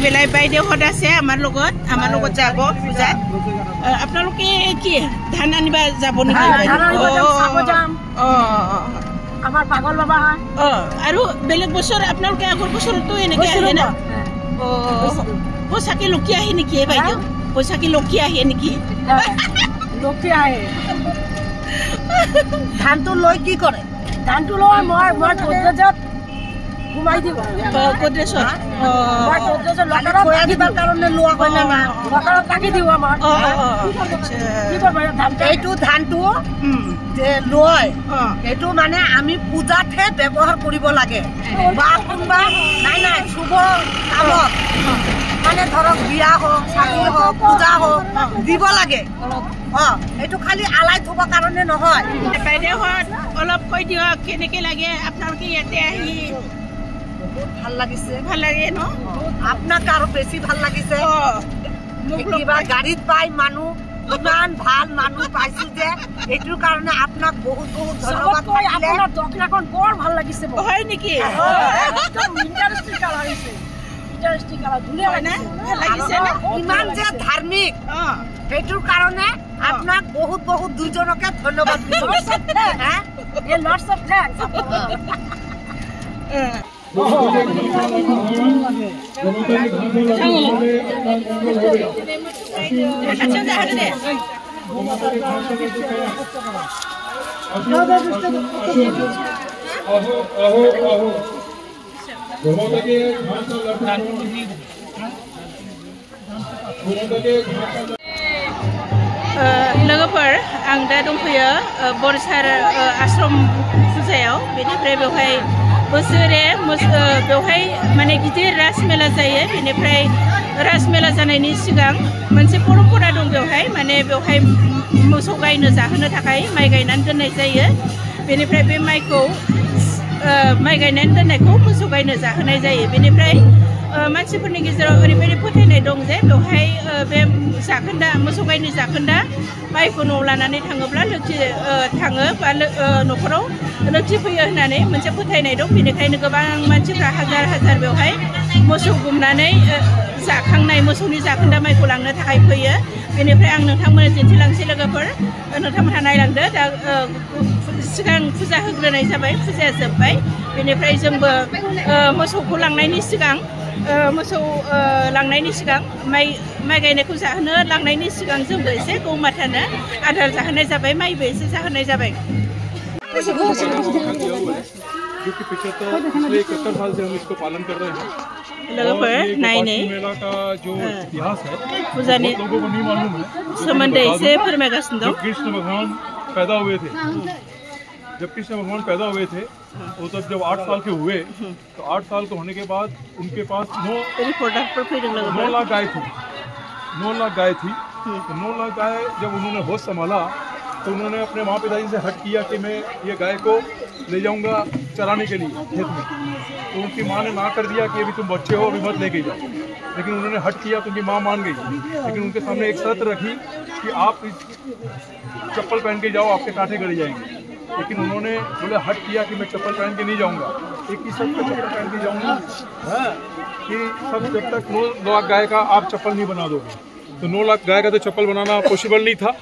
বেলাই বাইদেউহঁত আছে আমাৰ লগত যাব পূজাত। আপোনালোকে কি ধান আনিবা যাব নেকি? আমাৰ পাগল বাবা আৰু বেলেগ বছৰ আপোনালোকে আগৰ বছৰতো এনেকে আহে না? পইচাকে লক্ষী আহে নেকি বাইদেউ? পইচাকে লক্ষী আহে নেকি? লক্ষী আহে। ধানটো লৈ কি কৰে? ধানটো লৈ মই গোদৰেজত ঘুমাই দিওঁ। গোদৰেজত দিবৰ কাৰণে লোৱা হয় না লকাৰত লাগি দিওঁ আমাৰ। এইটো ধানটো যে লয় এইটো মানে আমি পূজাতহে ব্যৱহাৰ কৰিব লাগে বা কোনোবা নাই শুভ কামত মানে ধৰক বিয়া হওক চাকৰি হওক পূজা হওক দিব লাগে। এইটো খালি আলাই থব কাৰণে নহয়। বাইদেউহঁত অলপ কৈ দিয়ক কেনেকে লাগে আপোনালোকে ইয়াতে আহি? ভাল লাগিছে। ভাল লাগে ন? আপোনাক আৰু বেছি ভাল লাগিছে। কিবা গাড়ীত পাই মানুহ ইমান ভাল মানুহ পাইছো যে এইটোৰ কাৰণে আপোনাক বহুত বহুত ধন্যবাদ। আপোনাৰ দক্ষিণাখন বৰ ভাল লাগিছে। হয় নেকি? ইমান যে ধাৰ্মিক সেইটোৰ কাৰণে আপোনাক বহুত বহুত দুজনকে ধন্যবাদ দিছো। लोगोफोर आं दा दंफैयो बरसार आश्रम फुजायाव। बेनिफ्राय बेवहाय बोसोरे बेवहाय माने गिदिर रासमेला जायो। बेनिफ्राय रासमेला जानायनि सिगां मोनसे परम्परा दं बेवहाय, माने बेवहाय मोसौ गायनो जाहोनो थाखाय माइ गायनानै दोननाय जायो। बेनिफ्राय बे माइखौ माइ गायनानै दोननायखौ मोसौ गायनो जाहोनाय जायो। बेनिफ्राय मानसिफोरनि गेजेराव ओरैबायदि फोथायनाय दं जे बेवहाय बे जाखोन्दा मोसौ गायनि जाखोन्दा माइखौ न'आव लानानै थाङोब्ला लोखि थाङो बा न'खराव लोखि फैयो होननानै मोनसे फोथायनाय दं। बेनिखायनो गोबां मानसिफ्रा हाजार हाजार बेवहाय मोसौ गुमनानै जाखांनाय मोसौनि जाखोन्दा माइखौ लांनो थाखाय फैयो। बेनिफ्राय आं नोंथांमोननो दिन्थिलांसै लोगोफोर। नोंथांमोनहा नायलांदो। दा सिगां फुजा होग्रोनाय जाबाय, फुजाया जोब्बाय। बेनिफ्राय जोंबो मोसौखौ लांनायनि सिगां माइ गायनायखौ जाहोनो लांनायनि सिगां जोंबो एसे गौ मातानो आदार जाहोनाय जाबाय, माइबो एसे जाहोनाय जाबाय। जो कि पिछले तो पिछले 71 साल से हम इसको पालन कर रहे हैं। लोगोफोर नायनै मेला का जो इतिहास है फुजानि लोगों को नहीं मालूम है। सोमोन्दै एसे फोरमायगासिनो दं। कृष्ण भगवान पैदा हुए थे, जब कृष्ण भगवान पैदा हुए थे वो तब जब 8 साल के हुए तो 8 साल के होने के बाद उनके पास 9 लाख गाय थी। 9 लाख गाय थी। तो 9 लाख गाय जब उन्होंने होश संभाला तो उन्होंने अपने माँ पिताजी से हट किया कि मैं ये गाय को ले जाऊंगा चराने के लिए खेत में। तो उनकी माँ ने ना कर दिया कि अभी तुम बच्चे हो, अभी मत लेके जाओ। लेकिन उन्होंने हट किया तो उनकी माँ मान गई। लेकिन उनके सामने एक शर्त रखी कि आप इस चप्पल पहन के जाओ, आपके कांटे गड़ जाएंगे। लेकिन उन्होंने बोले हट किया कि मैं चप्पल पहन के नहीं जाऊंगा। एक ही शर्त पे चप्पल पहन के जाऊंगा कि सब जब तक 9 लाख गाय का आप चप्पल नहीं बना दोगे। तो 9 लाख गाय का तो चप्पल बनाना पॉसिबल नहीं था।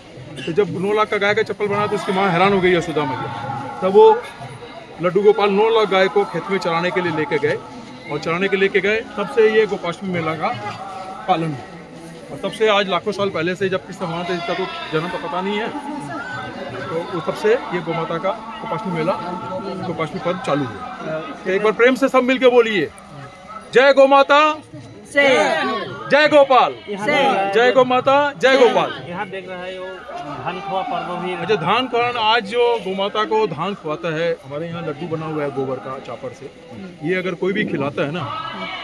तो जब 9 लाख का गाय का चप्पल बना तो उसकी माँ हैरान हो गई यशोदा मैया। तब वो लड्डू गोपाल 9 लाख गाय को खेत में चराने के लिए लेके गए और चराने के लेके गए। तब से ये गोपाष्टमी मेला का पालन है। और तब से आज लाखों साल पहले से जब कृष्ण भगवान थे, इसका तो जन्म तो पता नहीं है, तो तब से ये गोमाता का गोपाष्टमी मेला गोपाष्टमी पर्व चालू है। तो एक बार प्रेम से सब मिलके बोलिए, जय गोमाता, जय गोपाल, जय गो माता, जय गोपाल। यहाँ देख रहा है वो धान खवा पर्व भी। अच्छा, धान खवान आज जो गोमाता को धान खवाता है, हमारे यहाँ लड्डू बना हुआ है गोबर का चापर से। ये अगर कोई भी खिलाता है ना,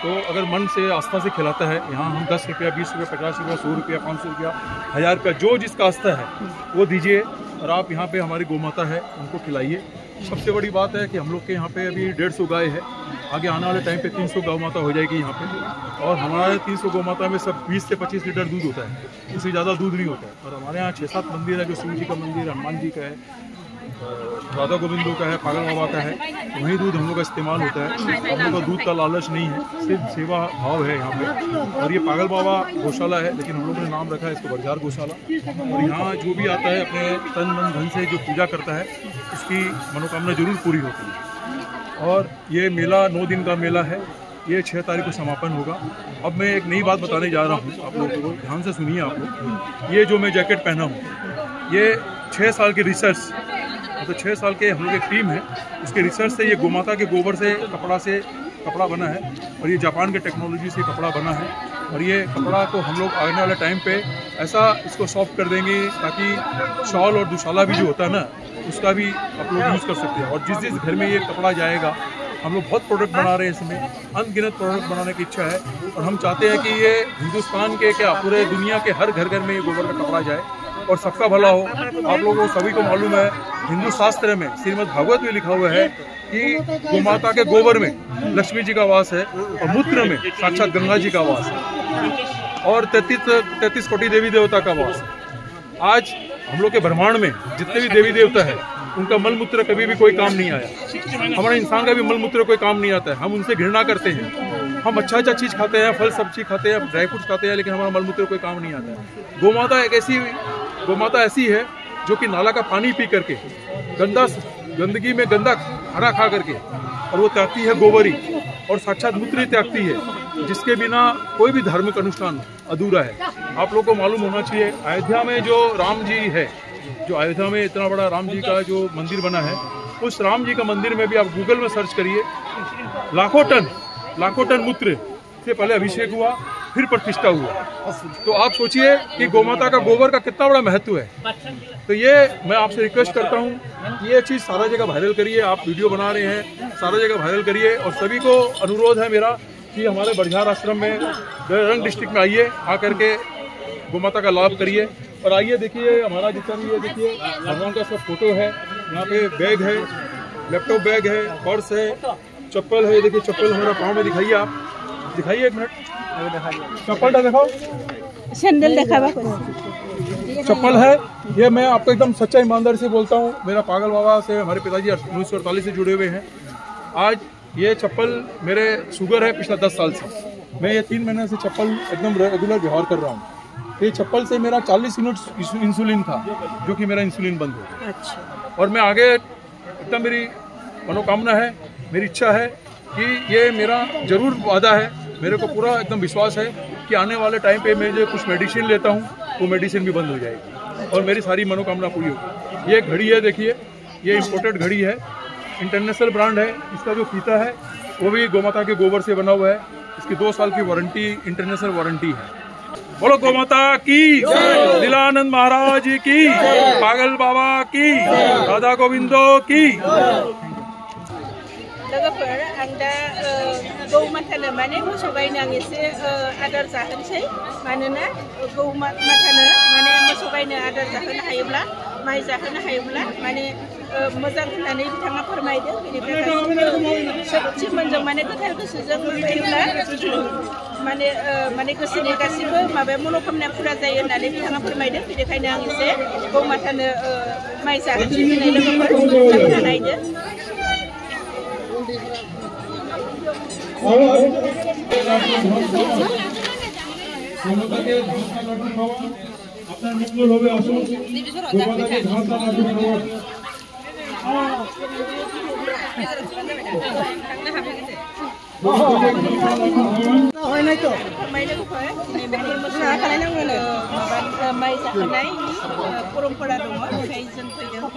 तो अगर मन से आस्था से खिलाता है, यहाँ हम 10 रुपया, 20 रुपया, 50 रुपया, 100 रुपया, 500 रुपया, 1000 रुपया, जो जिसका आस्था है वो दीजिए। और आप यहाँ पे हमारी गोमाता है उनको खिलाइए। सबसे बड़ी बात है कि हम लोग के यहाँ पे अभी 150 गाय है। आगे आने वाले टाइम पे 300 गौ माता हो जाएगी यहाँ पे। और हमारे 300 गौ माता में सब 20 से 25 लीटर दूध होता है, इससे ज़्यादा दूध नहीं होता है। और हमारे यहाँ 6-7 मंदिर है, जो शिव जी का मंदिर, हनुमान जी का है, राधा गोविंदों का है, पागल बाबा का है, वही दूध हम लोग का इस्तेमाल होता है। हम लोग का दूध का लालच नहीं है, सिर्फ सेवा भाव है यहाँ पे। और ये पागल बाबा गौशाला है, लेकिन हम लोगों ने नाम रखा है इसको बरजार गौशाला। और यहाँ जो भी आता है अपने तन मन धन से जो पूजा करता है उसकी मनोकामना जरूर पूरी होती है। और ये मेला 9 दिन का मेला है, ये 6 तारीख को समापन होगा। अब मैं एक नई बात बताने जा रहा हूँ आप लोगों को, ध्यान से सुनिए आप लोग। ये जो मैं जैकेट पहना हूँ ये 6 साल की रिसर्च, तो 6 साल के हम लोग एक टीम है, उसके रिसर्च से ये गोमाता के गोबर से कपड़ा बना है। और ये जापान के टेक्नोलॉजी से कपड़ा बना है। और ये कपड़ा को हम लोग आने वाले टाइम पे ऐसा इसको सॉफ्ट कर देंगे ताकि शॉल और दुशाला भी जो होता है ना उसका भी आप लोग यूज़ कर सकते हैं। और जिस जिस घर में ये कपड़ा जाएगा, हम लोग बहुत प्रोडक्ट बना रहे हैं, इसमें अनगिनत प्रोडक्ट बनाने की इच्छा है। और हम चाहते हैं कि ये हिंदुस्तान के क्या पूरे दुनिया के हर घर में ये गोबर का कपड़ा जाए और सबका भला हो। आप लोगों को सभी को मालूम है, हिंदू शास्त्र में श्रीमद् भागवत में लिखा हुआ है कि गोमाता के गोबर में लक्ष्मी जी का वास है और मूत्र में साक्षात गंगा जी का वास है और 33 कोटि देवी देवता का वास है। आज हम लोग के ब्रह्मांड में जितने भी देवी देवता है उनका मल मूत्र कभी भी कोई काम नहीं आया। हमारे इंसान का भी मल मूत्र कोई काम नहीं आता है। हम उनसे घृणा करते हैं। हम अच्छा चीज़ खाते हैं, फल सब्जी खाते हैं, ड्राई फ्रूट्स खाते हैं, लेकिन हमारा मल मूत्र कोई काम नहीं आता है। गोमाता ऐसी है जो कि नाला का पानी पी करके गंदगी में गंदा हरा खा करके और वो त्यागती है गोबरी और साक्षात मूत्र ही त्यागती है, जिसके बिना कोई भी धार्मिक अनुष्ठान अधूरा है। आप लोगों को मालूम होना चाहिए, अयोध्या में जो राम जी है, जो अयोध्या में इतना बड़ा राम जी का जो मंदिर बना है, उस राम जी का मंदिर में भी आप गूगल में सर्च करिए, लाखों टन मूत्र से पहले अभिषेक हुआ, फिर प्रतिष्ठा हुआ। तो आप सोचिए कि गोमाता का गोबर का कितना बड़ा महत्व है। तो ये मैं आपसे रिक्वेस्ट करता हूँ कि ये चीज़ सारा जगह वायरल करिए। आप वीडियो बना रहे हैं, सारा जगह वायरल करिए। और सभी को अनुरोध है मेरा कि हमारे बरझार आश्रम में रंग डिस्ट्रिक्ट में आइए, आकर के गोमाता का लाभ करिए। और आइए देखिए हमारा जितना भी ये देखिए भगवान का सब फोटो है, यहाँ पे बैग है, लैपटॉप बैग है, पर्स है, चप्पल है। देखिए चप्पल हमारा पाँव में दिखाइए, आप दिखाइए, एक मिनट चप्पल दिखाओ, सैंडल दिखावा, चप्पल है। ये मैं आपको एकदम सच्चा ईमानदारी से बोलता हूँ, मेरा पागल बाबा से हमारे पिताजी 1948 से जुड़े हुए हैं। आज ये चप्पल मेरे शुगर है पिछला 10 साल से, मैं ये 3 महीने से चप्पल एकदम रेगुलर व्यवहार कर रहा हूँ। ये चप्पल से मेरा 40 यूनिट इंसुलिन था, जो कि मेरा इंसुलिन बंद हो गया। अच्छा। और मैं आगे एकदम मेरी मनोकामना है, मेरी इच्छा है कि ये मेरा जरूर वादा है, मेरे को पूरा एकदम विश्वास है कि आने वाले टाइम पे मैं जो कुछ मेडिसिन लेता हूँ वो मेडिसिन भी बंद हो जाएगी और मेरी सारी मनोकामना पूरी होगी। ये घड़ी है, देखिए ये इम्पोर्टेड घड़ी है, इंटरनेशनल ब्रांड है। इसका जो फीता है वो भी गोमाता के गोबर से बना हुआ है। इसकी 2 साल की वारंटी, इंटरनेशनल वारंटी है। बोलो गोमाता की, दिलानंद महाराज की, पागल बाबा की, राधा गोविंदो की। लोगोफोर आं दा गौमातानो माने मोसौ गायनो आं एसे आदार जाहोनोसै, मानोना गौमातानो माने मोसौ गायनो आदार जाहोनो हायोब्ला, माइ जाहोनो हायोब्ला माने मोजां होननानै बिथाङा फोरमायदों। बेनिफ्राय सबथि मोजां माने गोथार गोसोजों मोनजायोब्ला माने गोसोनि गासिबो माबाया मनोकामना फुरा जायो होननानै बिथाङा फोरमायदों। बेनिखायनो आं एसे गौमातानो माइ जाहोनोसै दिनै लोगोफोर नायदो। माइ जाहोनाय परम्परा दङ, बेखायनो जों फैदों।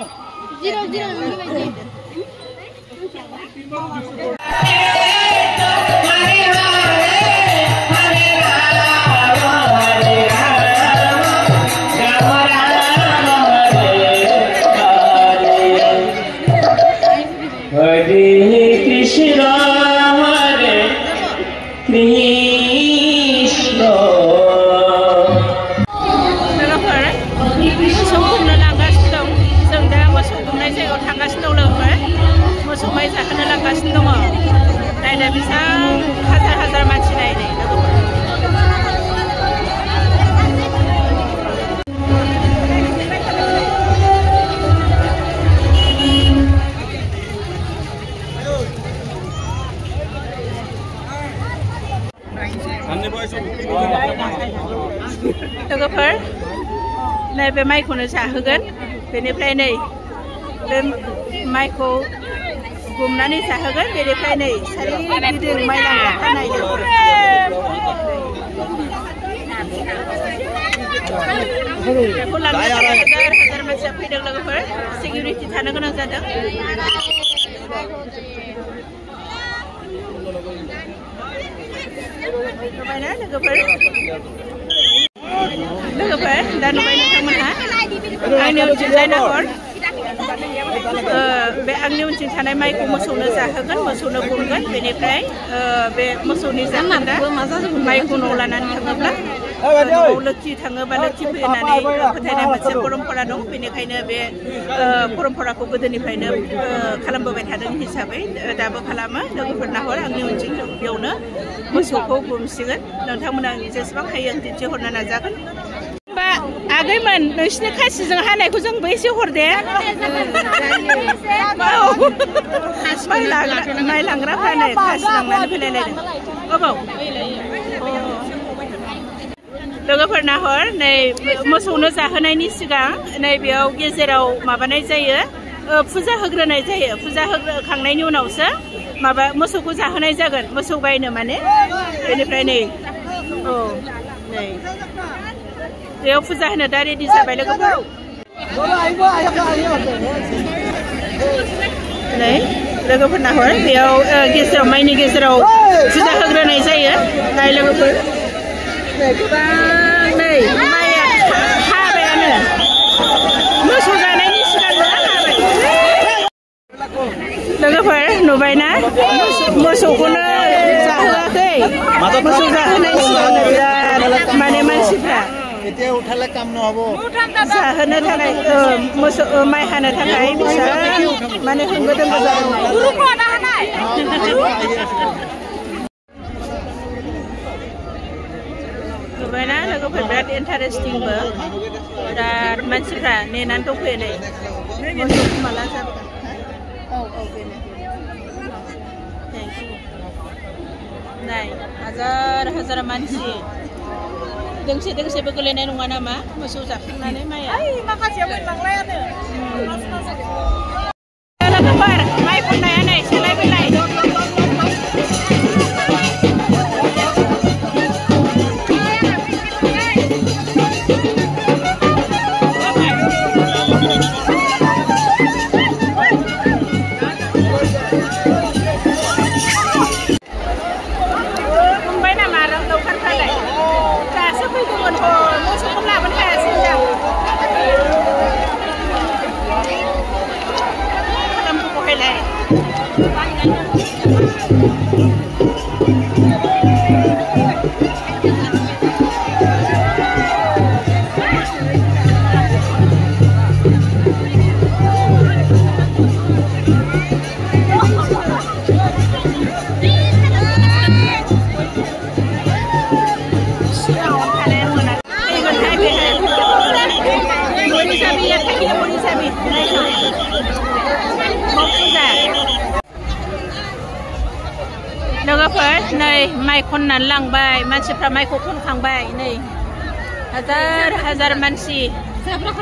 मोसौ माइ जाहोनो लांगासिनो दङ। नायना बेसेबां हाजार मानसि नायनाय लोगोफोर नैबे माइखौनो जाहोगोन बेनिफ्राय नै बे माइखौ गुमनानै जाहोगोन बेनिफ्राय नै सारिगिदिं माइ लांग्राफ्रा नायदों बेखौ लांनो हाजार मानसिया फैदों लोगोफोर सिकिउरिटि थानो गोनां जादों नुबायना लोगोफोर दा नुबाय नोंथांमोनहा आंनि उनथिंजाय नाहर बे आंनि उनथिं थानाय माइखौ मोसौनो जाहोगोन मोसौनो गुमगोन बेनिफ्राय बे मोसौनि जाहोग्रा माइखौ न'आव लानानै थाङोब्ला न'आव लोखि थाङोबा लोखि फैयो होननानै फोथायनाय मोनसे परम्परा दं बेनिखायनो बे परम्पराखौ गोदोनिफ्रायनो खालामबोबाय थादों हिसाबै दाबो खालामो लोगोफोर नाहर आंनि उनथिं बेयावनो मोसौखौ गुमसिगोन नोंथांमोना जेसेबां हायो आं दिन्थिहरनो नाजागोन बा आगैमोन नोंसिनि खासिजों हानायखौ जोंबो एसे हरदे माइ लांग्राफ्रा नै खासि लांनानै फैलायलायदों गोबाव लोगोफोर नाहर नै मोसौनो जाहोनायनि सिगां नै बेयाव गेजेराव माबानाय जायो फुजा होग्रोनाय जायो फुजा होखांनायनि उनावसो माबा मोसौखौ जाहोनाय जागोन मोसौ गायनो माने बेनिफ्राय नै नै बेयाव फुजा होनो दा रेडि जाबाय लोगोफोर नै लोगोफोर नाहर बेयाव गेजेराव माइनि गेजेराव फुजा होग्रोनाय जायो नाय लोगोफोर गोबां नै माइया हाबायानो मोसौ जानायनि सिगांनो हाबाय लोगोफोर नुबायना मोसौखौनो जाहोआखै मोसौ जाहोनायनि सिगांनो बिराद माने मानसिफ्रा जाहोनो थाखाय मोसौ माइ हानो थाखाय बिसोर माने होंगो दोंगो जादों नुबायना लोगोफोर बिराद इन्टारेस्टिंबो बिराद मानसिफ्रा नेनानै दंफैयो नै मोसौखौ माला जाबोगोन बेनो नाय हाजार मानसि दोंसे दोंसेबो गोलैनाय नङा नामा मोसौ जाखांनानै माइया माखासेया मोनलांलायानो लोगोफोर माइ फुनाया नै सोलाय बेलाय लोगोफोर नै माइ खननानै लांबाय मानसिफ्रा माइखौ खनखांबाय नै हाजार मानसि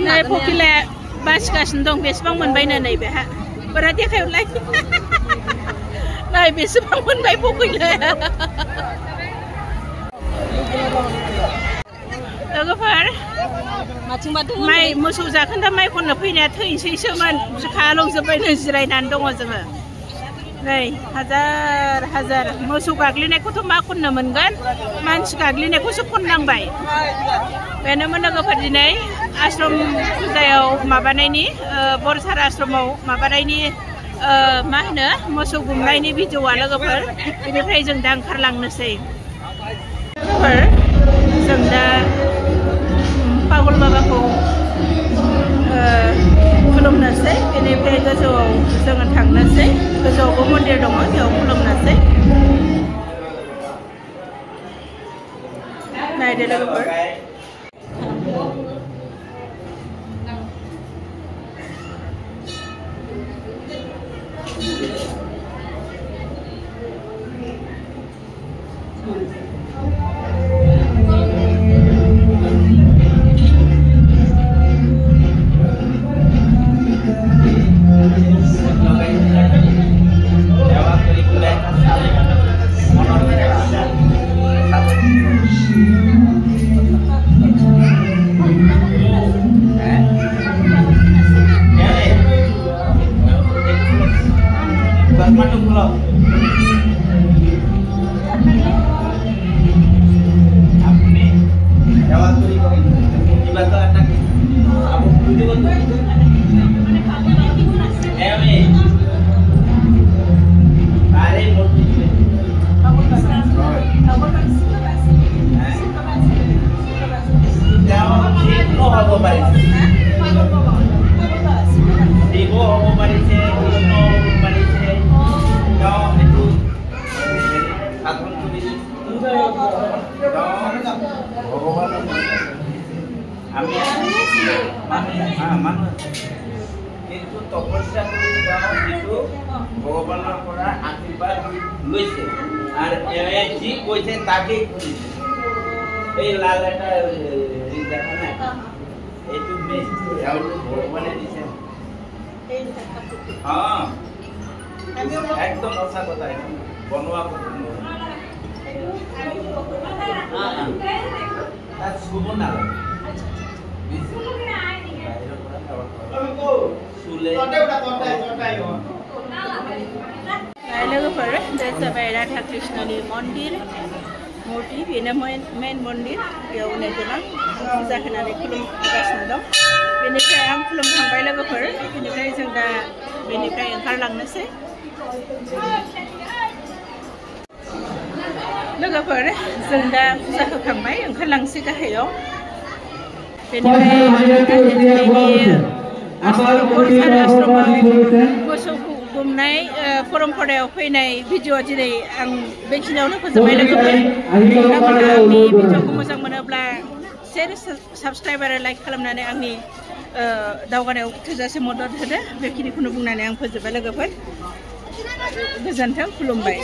नै फकिलाया बासिगासिनो दं बेसेबां मोनबायनो नै बेहा बारा देखायलाय नै बेसेबां मोनबाय फकिलाया लोगोफोर माइ मोसौ जाखोन्दा माइ खननो फैनाया थैनोसैसोमोन खालामजोब्बायनो जिरायनानै दङ जोङो नै हाजार मोसौ गाग्लिनायखौथ' मा खननो मोनगोन मानसि गाग्लिनायखौसो खननांबाय बेनोमोन लोगोफोर दिनै आश्रम फुजायाव माबानायनि बरसार आश्रमाव माबानायनि मा होनो मोसौ गुमनायनि भिडिअ'आ लोगोफोर बेनिफ्राय जों दा ओंखारलांनोसै जों दा पागल बाबाखौ खुलुमनोसै बेनिफ्राय गोजौआव जोङो थांनोसै गोजौआवबो मन्दिर दङ बेयाव खुलुमनोसै नायदो लोगोफोर Ibu mau barisnya, mau barisnya, kau itu aku tulis. Ami, mana? Itu তপস্যা করে দাও itu ভগবানের পরা আশীর্বাদ লইছে আর এই জি কইছে তাকে কইছে এই লালটা এই দেখো না এইটু বেশ আর ভগবানে দিছে হ্যাঁ একদম সঁচা কথা এটা বনোয়া কথা হ্যাঁ তা শুভ না लोगोफोर बे जाबाय राधा कृष्णनि मन्दिर मुर्ति बेनो मेन मन्दिर बेयावनो गोबां फुजा होनानै खुलुमगासिनो दं बेनिफ्राय आं खुलुमखांबाय लोगोफोर बेनिफ्राय जों दा बेनिफ्राय ओंखारलांनोसै लोगोफोर जों दा फुजा होखांबाय ओंखारलांसै गाहायाव बेनिफ्राय मोसौ गुमनाय परम्परायाव फैनाय भिडिअ दिनै आं बेखिनियावनो फोजोबबाय लोगोफोर नोंथांमोना आंनि भिडिअखौ मोजां मोनोब्ला शेयार साबस्क्राइब आरो लाइक खालामनानै आंनि दावगानायाव थोजासे मदद होदो बेखिनिखौनो बुंनानै आं फोजोबबाय लोगोफोर गोजोन्थों खुलुमबाय।